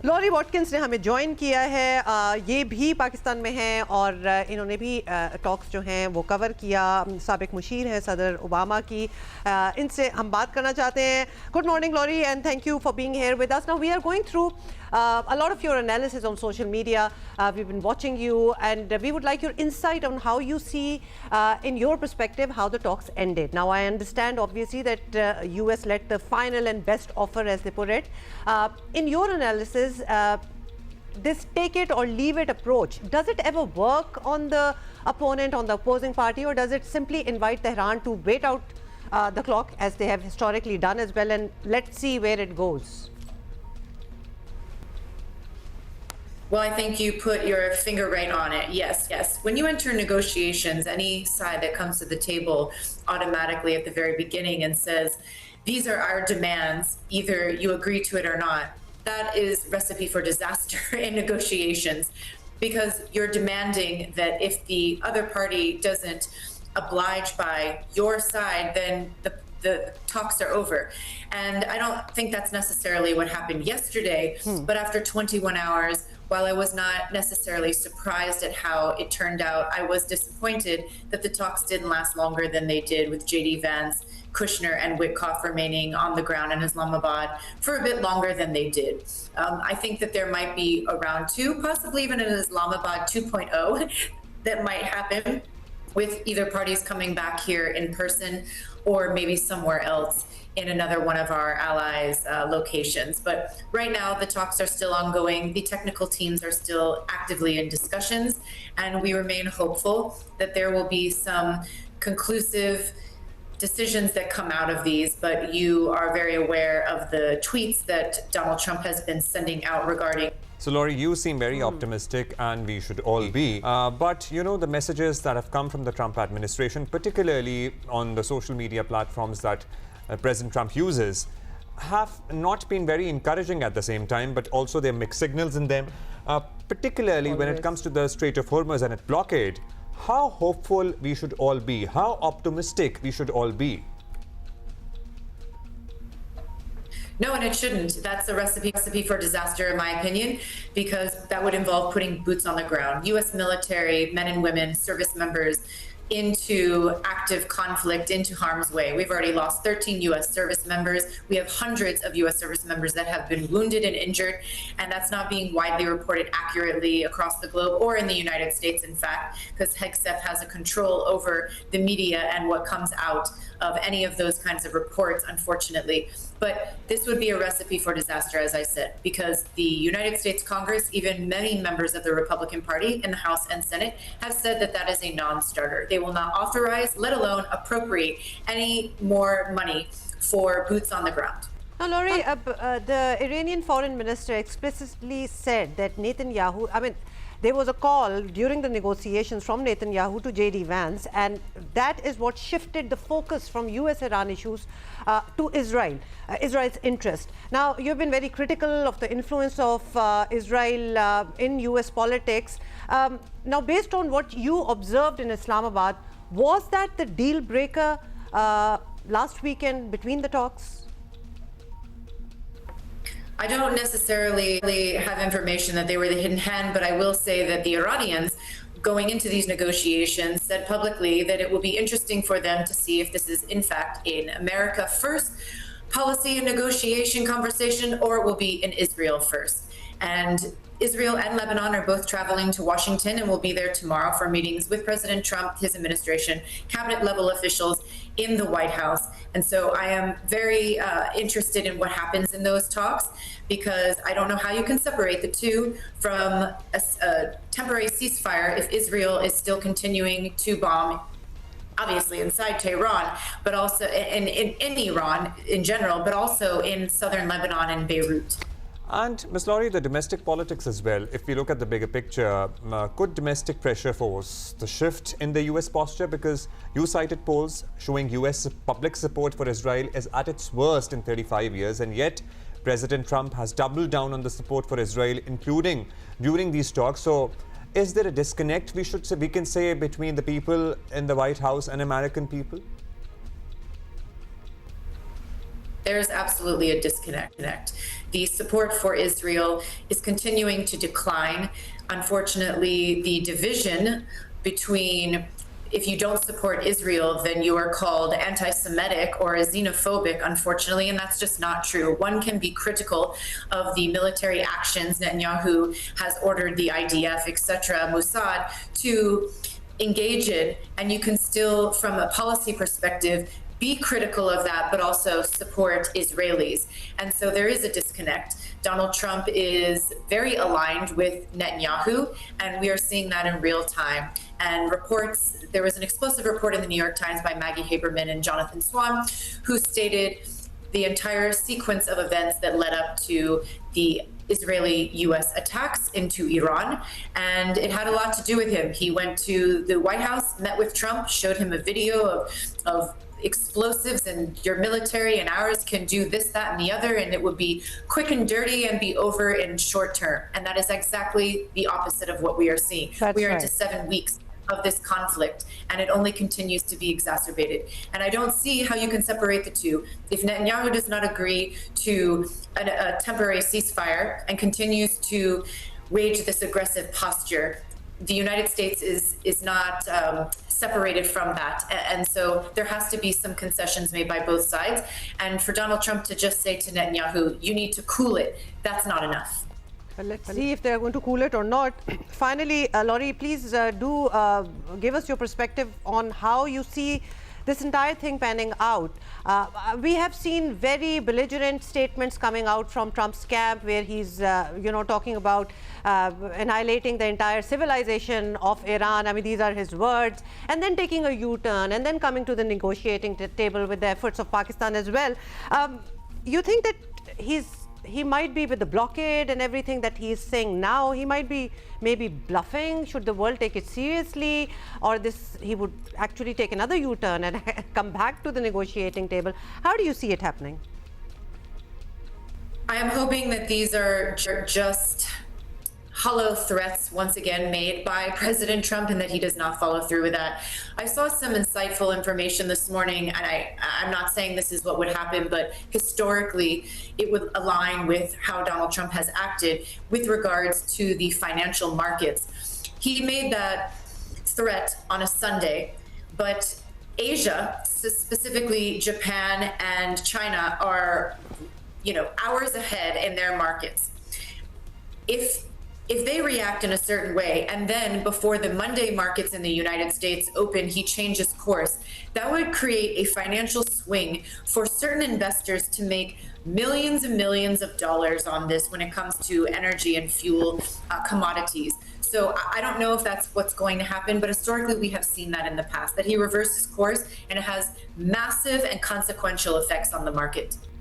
Lorry Watkins ने हमें join किया है, ये भी पाकिस्तान में हैं और इन्होंने भी टॉक्स जो हैं वो कवर किया। साबिक मुशीर हैं सदर ओबामा की, इनसे हम बात करना चाहते हैं। Good morning Laurie and thank you for being here with us. Now we are going through a lot of your analysis on social media. We've been watching you and we would like your insight on how you see, in your perspective, how the talks ended. Now I understand obviously that US led the final and best offer, as they put it. In your analysis, this take it or leave it approach, does it ever work on the opponent, on the opposing party, or does it simply invite Tehran to wait out the clock as they have historically done as well, and let's see where it goes? Well, I think you put your finger right on it. Yes, yes. When you enter negotiations, any side that comes to the table automatically at the very beginning and says, these are our demands, either you agree to it or not, that is recipe for disaster in negotiations, because you're demanding that if the other party doesn't oblige by your side, then the talks are over. And I don't think that's necessarily what happened yesterday, but after 21 hours, while I was not necessarily surprised at how it turned out, I was disappointed that the talks didn't last longer than they did, with J.D. Vance, Kushner, and Witkoff remaining on the ground in Islamabad for a bit longer than they did. I think that there might be a round two, possibly even an Islamabad 2.0 that might happen, with either parties coming back here in person or maybe somewhere else in another one of our allies' locations. But right now, the talks are still ongoing. The technical teams are still actively in discussions, and we remain hopeful that there will be some conclusive decisions that come out of these. But you are very aware of the tweets that Donald Trump has been sending out regarding. So, Laurie, you seem very optimistic, and we should all be. But, you know, the messages that have come from the Trump administration, particularly on the social media platforms that President Trump uses, have not been very encouraging at the same time, but also there are mixed signals in them, particularly when it comes to the Strait of Hormuz and its blockade. How hopeful we should all be? How optimistic we should all be? No, and it shouldn't. That's a recipe for disaster, in my opinion, because that would involve putting boots on the ground. U.S. military, men and women, service members, into active conflict, into harm's way. We've already lost 13 U.S. service members. We have hundreds of U.S. service members that have been wounded and injured, and that's not being widely reported accurately across the globe or in the United States, in fact, because HEGSEF has a control over the media and what comes out of any of those kinds of reports, unfortunately. But this would be a recipe for disaster, as I said, because the United States Congress, even many members of the Republican Party in the House and Senate, have said that that is a non-starter. They will not authorize, let alone appropriate, any more money for boots on the ground. Now, Laurie, the Iranian foreign minister explicitly said that Netanyahu, there was a call during the negotiations from Netanyahu to J.D. Vance, and that is what shifted the focus from US-Iran issues to Israel, Israel's interest. Now, you've been very critical of the influence of Israel in US politics. Now, based on what you observed in Islamabad, was that the deal breaker last weekend between the talks? I don't necessarily have information that they were the hidden hand, but I will say that the Iranians, going into these negotiations, said publicly that it will be interesting for them to see if this is in fact an America first policy and negotiation conversation, or it will be an Israel first. And Israel and Lebanon are both traveling to Washington and will be there tomorrow for meetings with President Trump, his administration, cabinet level officials in the White House. And so I am very interested in what happens in those talks, because I don't know how you can separate the two from a temporary ceasefire if Israel is still continuing to bomb, obviously inside Tehran, but also in Iran in general, but also in southern Lebanon and Beirut. And Ms. Laurie, the domestic politics as well. If we look at the bigger picture, could domestic pressure force the shift in the US posture? Because you cited polls showing US public support for Israel is at its worst in 35 years, and yet President Trump has doubled down on the support for Israel, including during these talks. So is there a disconnect, we can say, between the people in the White House and American people? There's absolutely a disconnect. The support for Israel is continuing to decline. Unfortunately, the division between if you don't support Israel, then you are called anti-Semitic or xenophobic, unfortunately, and that's just not true. One can be critical of the military actions Netanyahu has ordered the IDF, etc., Mossad, to engage in, and you can still, from a policy perspective, be critical of that, but also support Israelis. And so there is a disconnect. Donald Trump is very aligned with Netanyahu, and we are seeing that in real time. And reports, there was an explosive report in the New York Times by Maggie Haberman and Jonathan Swan, who stated the entire sequence of events that led up to the Israeli-US attacks into Iran, and it had a lot to do with him. He went to the White House, met with Trump, showed him a video of explosives, and your military and ours can do this, that, and the other, and it would be quick and dirty and be over in short term. And that is exactly the opposite of what we are seeing. We are into 7 weeks of this conflict, and it only continues to be exacerbated. And I don't see how you can separate the two. If Netanyahu does not agree to a temporary ceasefire and continues to wage this aggressive posture, the United States is not separated from that. And so there has to be some concessions made by both sides. And for Donald Trump to just say to Netanyahu, you need to cool it, that's not enough. Well, let's see if they're going to cool it or not. Finally, Laurie, please do give us your perspective on how you see this entire thing panning out. We have seen very belligerent statements coming out from Trump's camp, where he's, talking about annihilating the entire civilization of Iran. I mean, these are his words. And then taking a U-turn and then coming to the negotiating table with the efforts of Pakistan as well. You think that he might be, with the blockade and everything that he's saying now, he might be maybe bluffing? Should the world take it seriously? Or he would actually take another U-turn and come back to the negotiating table? How do you see it happening? I am hoping that these are just hollow threats once again made by President Trump, and that he does not follow through with that. I saw some insightful information this morning, and I'm not saying this is what would happen, but historically it would align with how Donald Trump has acted with regards to the financial markets. He made that threat on a Sunday, but Asia, specifically Japan and China, are hours ahead in their markets. If they react in a certain way, and then before the Monday markets in the United States open, he changes course, that would create a financial swing for certain investors to make millions and millions of dollars on this when it comes to energy and fuel commodities. So I don't know if that's what's going to happen, but historically we have seen that in the past, that he reverses course, and it has massive and consequential effects on the market.